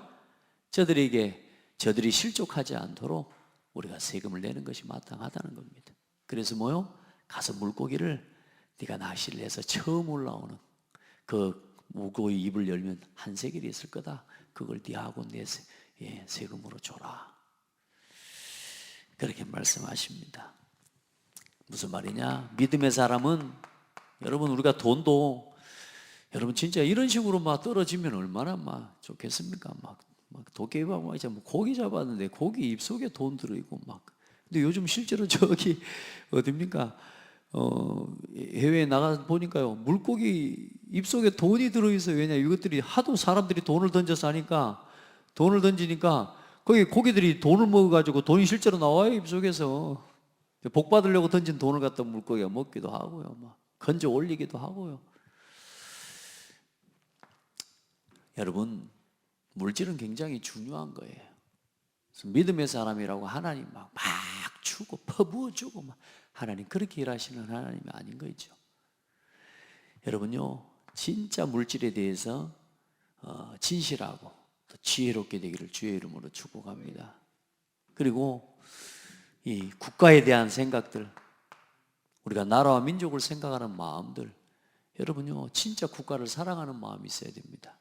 A: 저들이 실족하지 않도록 우리가 세금을 내는 것이 마땅하다는 겁니다. 그래서 뭐요? 가서 물고기를 네가 낚시를 해서 처음 올라오는 그 물고기 입을 열면 한 세겔이 있을 거다. 그걸 네하고 내 세금으로 줘라. 그렇게 말씀하십니다. 무슨 말이냐? 믿음의 사람은 여러분 우리가 돈도 여러분 진짜 이런 식으로 막 떨어지면 얼마나 막 좋겠습니까? 막 도깨비가 막 이제 뭐 고기 잡았는데 고기 입속에 돈 들어있고 막. 근데 요즘 실제로 저기 어딥니까? 해외에 나가 보니까요 물고기 입속에 돈이 들어있어요. 왜냐 이것들이 하도 사람들이 돈을 던져서 하니까 돈을 던지니까 거기 고기들이 돈을 먹어가지고 돈이 실제로 나와요 입속에서. 복 받으려고 던진 돈을 갖다 물고기가 먹기도 하고요, 막 건져 올리기도 하고요. 여러분 물질은 굉장히 중요한 거예요. 그래서 믿음의 사람이라고 하나님 막 주고 퍼부어 주고 막 하나님 그렇게 일하시는 하나님이 아닌 거죠. 여러분요 진짜 물질에 대해서 진실하고 또 지혜롭게 되기를 주의 이름으로 축복합니다. 그리고 이 국가에 대한 생각들, 우리가 나라와 민족을 생각하는 마음들, 여러분요 진짜 국가를 사랑하는 마음이 있어야 됩니다.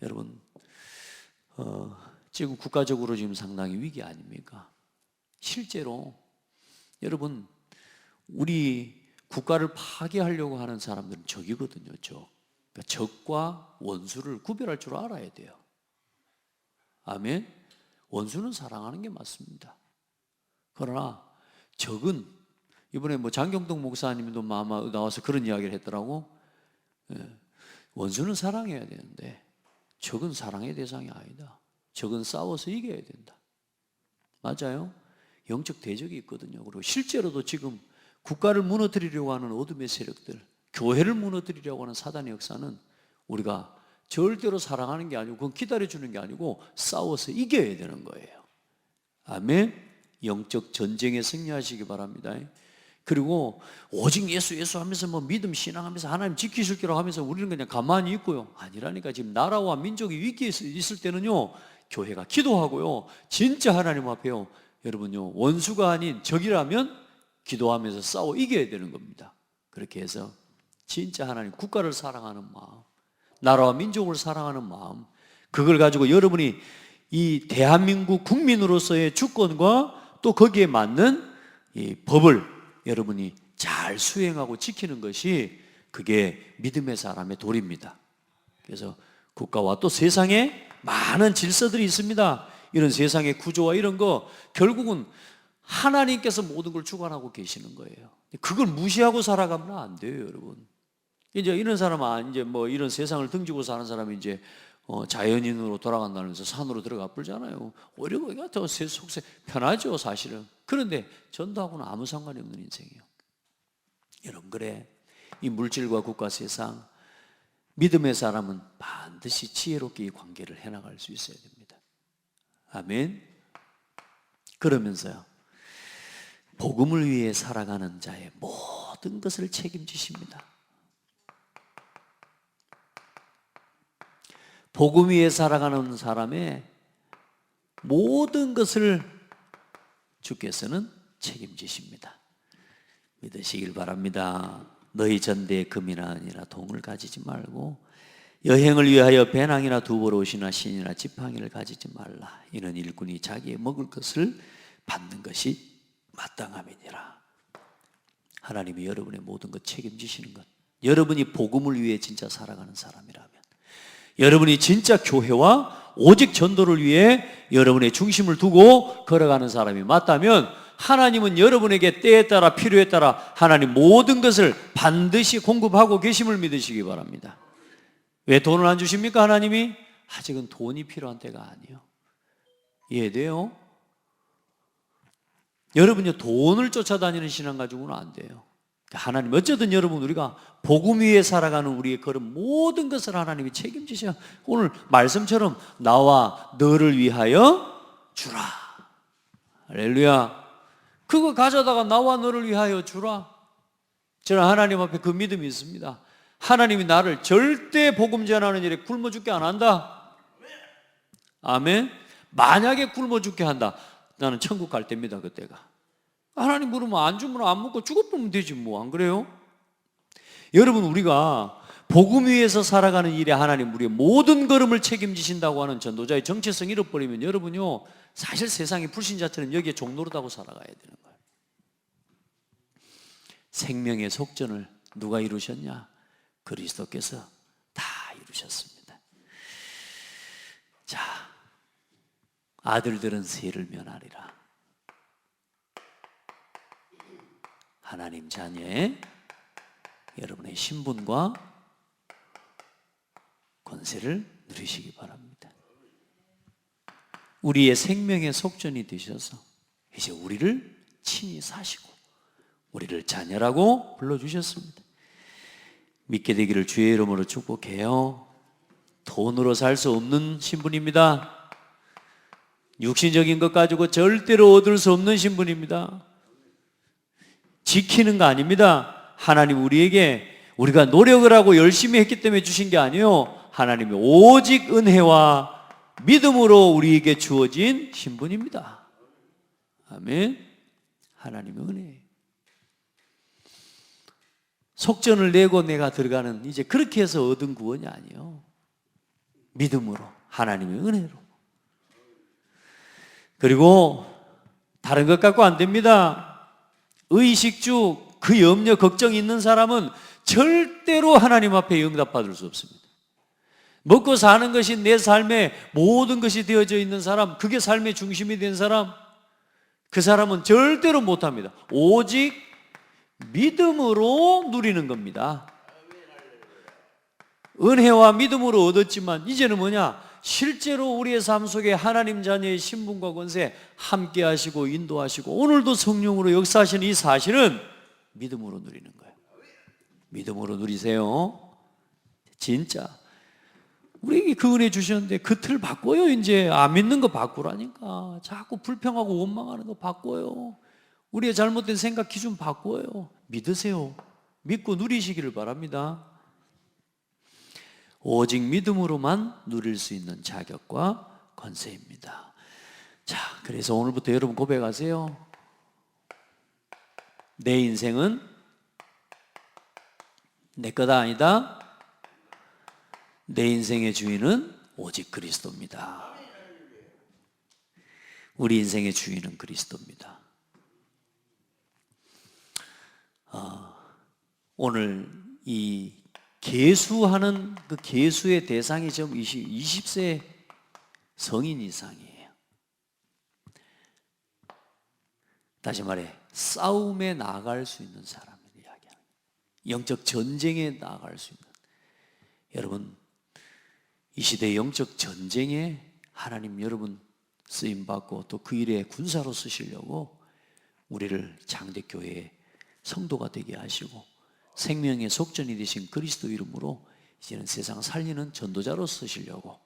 A: 여러분 지금 국가적으로 지금 상당히 위기 아닙니까? 실제로 여러분 우리 국가를 파괴하려고 하는 사람들은 적이거든요. 적. 그러니까 적과 원수를 구별할 줄 알아야 돼요. 아멘. 원수는 사랑하는 게 맞습니다. 그러나 적은 이번에 뭐 장경동 목사님도 아마 나와서 그런 이야기를 했더라고. 원수는 사랑해야 되는데 적은 사랑의 대상이 아니다. 적은 싸워서 이겨야 된다. 맞아요. 영적 대적이 있거든요. 그리고 실제로도 지금 국가를 무너뜨리려고 하는 어둠의 세력들, 교회를 무너뜨리려고 하는 사단의 역사는 우리가 절대로 사랑하는 게 아니고 그건 기다려주는 게 아니고 싸워서 이겨야 되는 거예요. 아멘. 영적 전쟁에 승리하시기 바랍니다. 그리고 오직 예수 예수 하면서 뭐 믿음 신앙하면서 하나님 지키실 거라고 하면서 우리는 그냥 가만히 있고요. 아니라니까. 지금 나라와 민족이 위기에 있을 때는요, 교회가 기도하고요, 진짜 하나님 앞에요, 여러분요, 원수가 아닌 적이라면 기도하면서 싸워 이겨야 되는 겁니다. 그렇게 해서 진짜 하나님 국가를 사랑하는 마음, 나라와 민족을 사랑하는 마음, 그걸 가지고 여러분이 이 대한민국 국민으로서의 주권과 또 거기에 맞는 이 법을 여러분이 잘 수행하고 지키는 것이 그게 믿음의 사람의 도리입니다. 그래서 국가와 또 세상에 많은 질서들이 있습니다. 이런 세상의 구조와 이런 거 결국은 하나님께서 모든 걸 주관하고 계시는 거예요. 그걸 무시하고 살아가면 안 돼요, 여러분. 이제 이런 사람은 이제 뭐 이런 세상을 등지고 사는 사람이 이제 자연인으로 돌아간다면서 산으로 들어가 불잖아요. 오히려 거기가 더 속세 편하죠, 사실은. 그런데 전도하고는 아무 상관이 없는 인생이에요. 여러분, 그래, 이 물질과 국가 세상, 믿음의 사람은 반드시 지혜롭게 이 관계를 해나갈 수 있어야 됩니다. 아멘. 그러면서요, 복음을 위해 살아가는 자의 모든 것을 책임지십니다. 복음 위에 살아가는 사람의 모든 것을 주께서는 책임지십니다. 믿으시길 바랍니다. 너희 전대에 금이나 은이나 동을 가지지 말고 여행을 위하여 배낭이나 두보로옷이나 신이나 지팡이를 가지지 말라. 이는 일꾼이 자기의 먹을 것을 받는 것이 마땅함이니라. 하나님이 여러분의 모든 것 책임지시는 것, 여러분이 복음을 위해 진짜 살아가는 사람이라면, 여러분이 진짜 교회와 오직 전도를 위해 여러분의 중심을 두고 걸어가는 사람이 맞다면 하나님은 여러분에게 때에 따라 필요에 따라 하나님 모든 것을 반드시 공급하고 계심을 믿으시기 바랍니다. 왜 돈을 안 주십니까? 하나님이 아직은 돈이 필요한 때가 아니에요. 이해돼요? 여러분이 돈을 쫓아다니는 신앙 가지고는 안 돼요. 하나님, 어쨌든 여러분, 우리가 복음 위에 살아가는 우리의 그런 모든 것을 하나님이 책임지셔. 오늘 말씀처럼 나와 너를 위하여 주라. 할렐루야. 그거 가져다가 나와 너를 위하여 주라. 저는 하나님 앞에 그 믿음이 있습니다. 하나님이 나를 절대 복음 전하는 일에 굶어 죽게 안 한다. 아멘. 만약에 굶어 죽게 한다, 나는 천국 갈 때입니다. 그때가. 하나님 물으면 안 주면 안 먹고 죽어보면 되지 뭐, 안 그래요? 여러분, 우리가 복음 위에서 살아가는 일에 하나님 우리의 모든 걸음을 책임지신다고 하는 전도자의 정체성 잃어버리면 여러분요, 사실 세상의 불신자처럼 여기에 종노릇하고 살아가야 되는 거예요. 생명의 속전을 누가 이루셨냐? 그리스도께서 다 이루셨습니다. 자, 아들들은 세를 면하리라. 하나님 자녀의 여러분의 신분과 권세를 누리시기 바랍니다. 우리의 생명의 속전이 되셔서 이제 우리를 친히 사시고 우리를 자녀라고 불러주셨습니다. 믿게 되기를 주의 이름으로 축복해요. 돈으로 살 수 없는 신분입니다. 육신적인 것 가지고 절대로 얻을 수 없는 신분입니다. 지키는 거 아닙니다. 하나님 우리에게 우리가 노력을 하고 열심히 했기 때문에 주신 게 아니에요. 하나님이 오직 은혜와 믿음으로 우리에게 주어진 신분입니다. 아멘. 하나님의 은혜예요. 속전을 내고 내가 들어가는 이제 그렇게 해서 얻은 구원이 아니에요. 믿음으로, 하나님의 은혜로. 그리고 다른 것 갖고 안 됩니다. 의식주, 그 염려, 걱정이 있는 사람은 절대로 하나님 앞에 응답받을 수 없습니다. 먹고 사는 것이 내 삶의 모든 것이 되어져 있는 사람, 그게 삶의 중심이 된 사람, 그 사람은 절대로 못합니다. 오직 믿음으로 누리는 겁니다. 은혜와 믿음으로 얻었지만 이제는 뭐냐? 실제로 우리의 삶 속에 하나님 자녀의 신분과 권세 함께 하시고 인도하시고 오늘도 성령으로 역사하시는 이 사실은 믿음으로 누리는 거예요. 믿음으로 누리세요. 진짜 우리에게 그 은혜 주셨는데 그 틀 바꿔요. 이제 안 믿는 거 바꾸라니까. 자꾸 불평하고 원망하는 거 바꿔요. 우리의 잘못된 생각 기준 바꿔요. 믿으세요. 믿고 누리시기를 바랍니다. 오직 믿음으로만 누릴 수 있는 자격과 권세입니다. 자, 그래서 오늘부터 여러분 고백하세요. 내 인생은 내 거다 아니다. 내 인생의 주인은 오직 그리스도입니다. 우리 인생의 주인은 그리스도입니다. 오늘 이 계수하는 그 계수의 대상이 지금 20세 성인 이상이에요. 다시 말해 싸움에 나갈 수 있는 사람을 이야기합니다. 영적 전쟁에 나갈 수 있는 여러분, 이 시대의 영적 전쟁에 하나님 여러분 쓰임받고 또 그 일에 군사로 쓰시려고 우리를 장대교회의 성도가 되게 하시고 생명의 속전이 되신 그리스도 이름으로 이제는 세상 살리는 전도자로 쓰시려고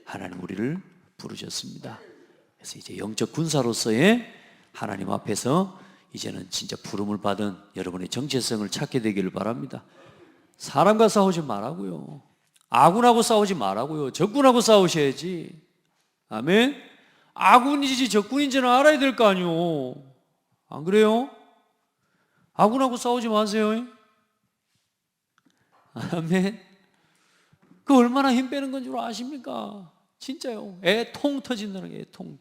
A: 하나님 우리를 부르셨습니다. 그래서 이제 영적 군사로서의 하나님 앞에서 이제는 진짜 부름을 받은 여러분의 정체성을 찾게 되기를 바랍니다. 사람과 싸우지 말라고요. 아군하고 싸우지 말라고요. 적군하고 싸우셔야지. 아멘. 아군인지 적군인지는 알아야 될 거 아니요. 안 그래요? 아군하고 싸우지 마세요. 아멘. 그 얼마나 힘 빼는 건 줄 아십니까? 진짜요. 애통 터진다는 게 애통.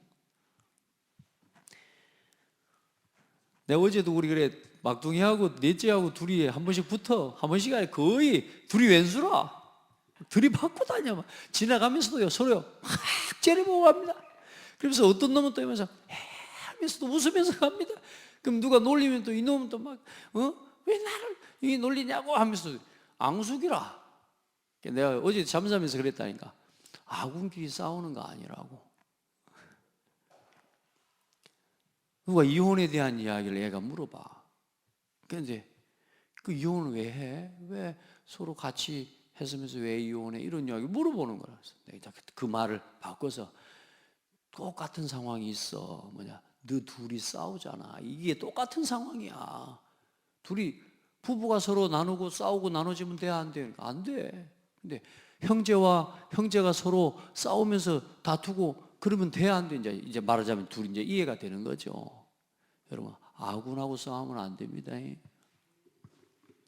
A: 내가 어제도 우리 그래 막둥이하고 넷째하고 둘이 한 번씩 붙어. 한 번씩 아니 거의 둘이 왼수라. 둘이 바꿔 다녀. 지나가면서도요 서로요 막 째려보고 갑니다. 그러면서 어떤 놈은 또 이러면서 하면서도 웃으면서 갑니다. 그럼 누가 놀리면 또 이 놈은 또 막 왜 나를 이 놀리냐고 하면서 앙숙이라. 내가 어제 잠자면서 그랬다니까. 아군끼리 싸우는 거 아니라고. 누가 이혼에 대한 이야기를 얘가 물어봐. 근데 그 이혼을 왜 해? 왜 서로 같이 했으면서 왜 이혼해? 이런 이야기를 물어보는 거라. 내가 그 말을 바꿔서 똑같은 상황이 있어. 뭐냐? 너 둘이 싸우잖아. 이게 똑같은 상황이야. 둘이 부부가 서로 나누고 싸우고 나눠지면 돼, 안 돼? 안 돼. 근데 형제가 서로 싸우면서 다투고 그러면 돼, 안 돼? 이제 말하자면 둘이 이제 이해가 되는 거죠. 여러분, 아군하고 싸우면 안 됩니다.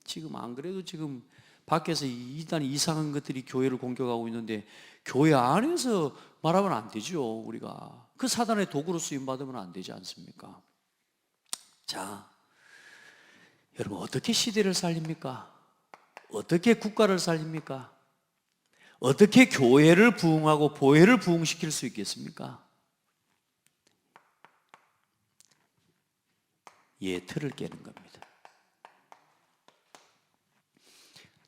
A: 지금 안 그래도 지금 밖에서 이단 이상한 것들이 교회를 공격하고 있는데 교회 안에서 말하면 안 되죠. 우리가 그 사단의 도구로 쓰임 받으면 안 되지 않습니까? 자, 여러분 어떻게 시대를 살립니까? 어떻게 국가를 살립니까? 어떻게 교회를 부흥하고 보혜를 부흥시킬 수 있겠습니까? 틀을 깨는 겁니다.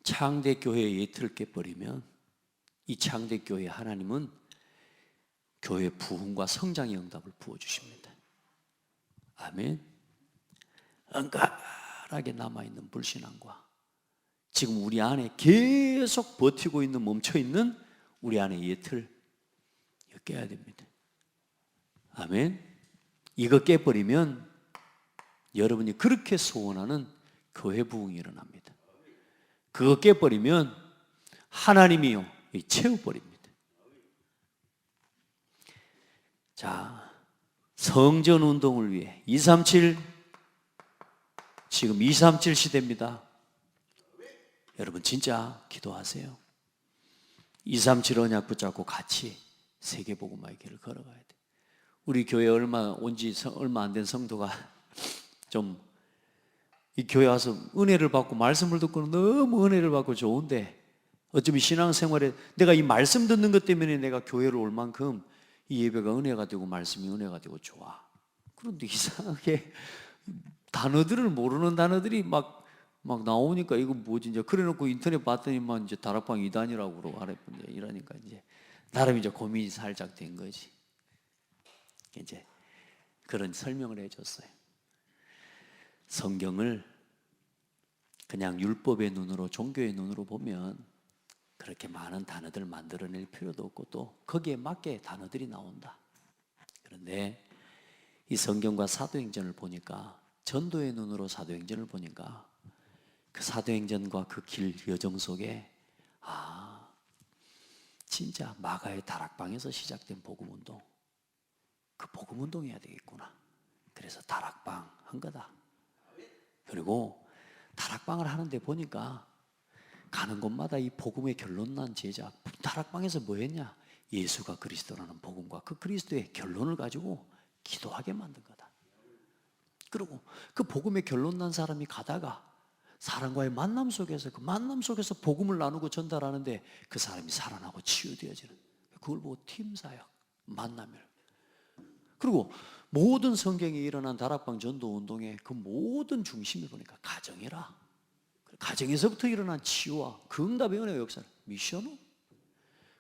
A: 창대교회의 틀을 깨버리면 이 창대교회 하나님은 교회 부흥과 성장의 응답을 부어주십니다. 아멘. 엉갈하게 남아있는 불신앙과 지금 우리 안에 계속 버티고 있는 멈춰있는 우리 안에 이 틀 깨야 됩니다. 아멘. 이거 깨버리면 여러분이 그렇게 소원하는 교회 부흥이 일어납니다. 그거 깨버리면 하나님이요 채워버립니다. 자, 성전 운동을 위해 237 지금 237 시대입니다. 여러분 진짜 기도하세요. 237 언약 붙잡고 같이 세계복음화의 길을 걸어가야 돼. 우리 교회 온지 얼마 안 된 성도가 좀 이 교회 와서 은혜를 받고 말씀을 듣고 너무 은혜를 받고 좋은데 어쩌면 신앙생활에 내가 이 말씀 듣는 것 때문에 내가 교회를 올 만큼 이 예배가 은혜가 되고 말씀이 은혜가 되고 좋아. 그런데 이상하게 단어들을 모르는 단어들이 막 나오니까 이거 뭐지 이제 그래놓고 인터넷 봤더니만 이제 다락방 2단이라고 그러고 아랫분에 이러니까 이제 나름 이제 고민이 살짝 된 거지. 이제 그런 설명을 해줬어요. 성경을 그냥 율법의 눈으로, 종교의 눈으로 보면 그렇게 많은 단어들 만들어낼 필요도 없고 또 거기에 맞게 단어들이 나온다. 그런데 이 성경과 사도행전을 보니까, 전도의 눈으로 사도행전을 보니까 그 사도행전과 그 길 여정 속에 진짜 마가의 다락방에서 시작된 복음운동, 그 복음운동 해야 되겠구나. 그래서 다락방 한 거다. 그리고 다락방을 하는데 보니까 가는 곳마다 이 복음의 결론난 제자, 다락방에서 뭐 했냐? 예수가 그리스도라는 복음과 그 그리스도의 결론을 가지고 기도하게 만든 거다. 그리고 그 복음의 결론난 사람이 가다가 사람과의 만남 속에서, 그 만남 속에서 복음을 나누고 전달하는데 그 사람이 살아나고 치유되어지는, 그걸 보고 팀사역, 만남을. 그리고 모든 성경에 일어난 다락방 전도 운동의 그 모든 중심을 보니까 가정이라. 가정에서부터 일어난 치유와 그 응답의 은혜의 역사를 미션으로.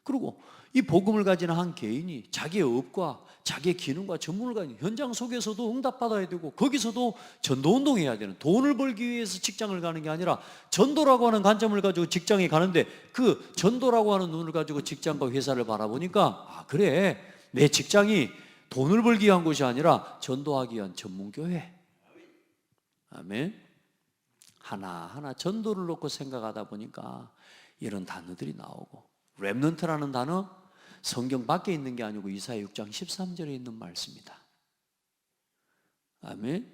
A: 그리고 이 복음을 가진 한 개인이 자기의 업과 자기의 기능과 전문을 가진 현장 속에서도 응답받아야 되고, 거기서도 전도운동해야 되는, 돈을 벌기 위해서 직장을 가는 게 아니라 전도라고 하는 관점을 가지고 직장에 가는데, 그 전도라고 하는 눈을 가지고 직장과 회사를 바라보니까 그래, 내 직장이 돈을 벌기 위한 곳이 아니라 전도하기 위한 전문교회. 아멘. 하나하나 전도를 놓고 생각하다 보니까 이런 단어들이 나오고, 렘넌트라는 단어 성경 밖에 있는 게 아니고 이사야 6장 13절에 있는 말씀이다. 아멘.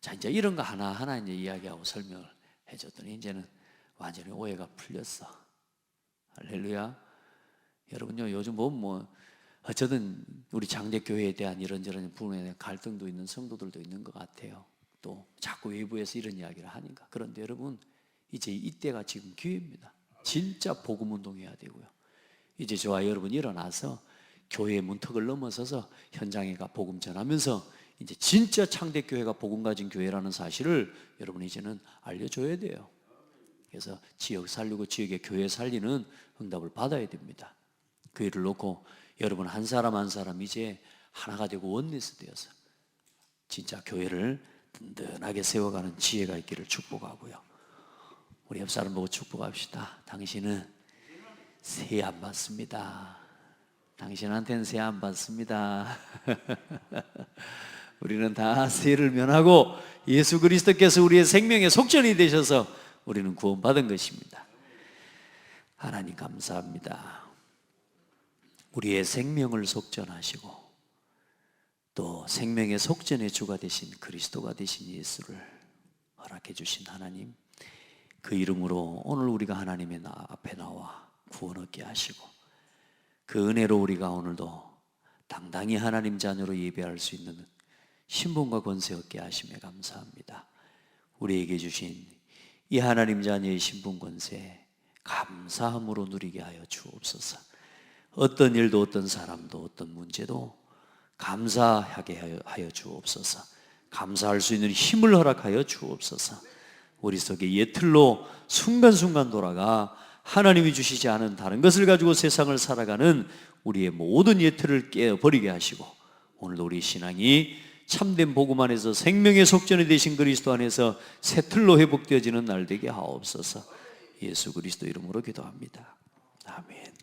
A: 자, 이제 이런 거 하나하나 이제 이야기하고 설명을 해줬더니 이제는 완전히 오해가 풀렸어. 할렐루야. 여러분요, 요즘 보면 뭐 어쩌든 우리 장대교회에 대한 이런저런 부분에 대한 갈등도 있는 성도들도 있는 것 같아요. 또 자꾸 외부에서 이런 이야기를 하니까. 그런데 여러분, 이제 이때가 지금 기회입니다. 진짜 복음 운동해야 되고요. 이제 저와 여러분이 일어나서 교회의 문턱을 넘어서서 현장에 가 복음 전하면서 이제 진짜 창대교회가 복음 가진 교회라는 사실을 여러분이 이제는 알려줘야 돼요. 그래서 지역 살리고 지역의 교회 살리는 응답을 받아야 됩니다. 그 일을 놓고 여러분 한 사람 한 사람 이제 하나가 되고 원리스 되어서 진짜 교회를 든든하게 세워가는 지혜가 있기를 축복하고요. 우리 옆 사람 보고 축복합시다. 당신은 세 안 받습니다. 당신한테는 세 안 받습니다. 우리는 다 세를 면하고 예수 그리스도께서 우리의 생명의 속전이 되셔서 우리는 구원받은 것입니다. 하나님 감사합니다. 우리의 생명을 속전하시고 또 생명의 속전의 주가 되신 그리스도가 되신 예수를 허락해 주신 하나님, 그 이름으로 오늘 우리가 하나님의 앞에 나와 구원 얻게 하시고 그 은혜로 우리가 오늘도 당당히 하나님 자녀로 예배할 수 있는 신분과 권세 얻게 하심에 감사합니다. 우리에게 주신 이 하나님 자녀의 신분 권세 감사함으로 누리게 하여 주옵소서. 어떤 일도 어떤 사람도 어떤 문제도 감사하게 하여 주옵소서. 감사할 수 있는 힘을 허락하여 주옵소서. 우리 속에 옛 틀로 순간순간 돌아가 하나님이 주시지 않은 다른 것을 가지고 세상을 살아가는 우리의 모든 옛 틀을 깨어버리게 하시고 오늘도 우리 신앙이 참된 복음 안에서 생명의 속전이 되신 그리스도 안에서 새 틀로 회복되어지는 날 되게 하옵소서. 예수 그리스도 이름으로 기도합니다. 아멘.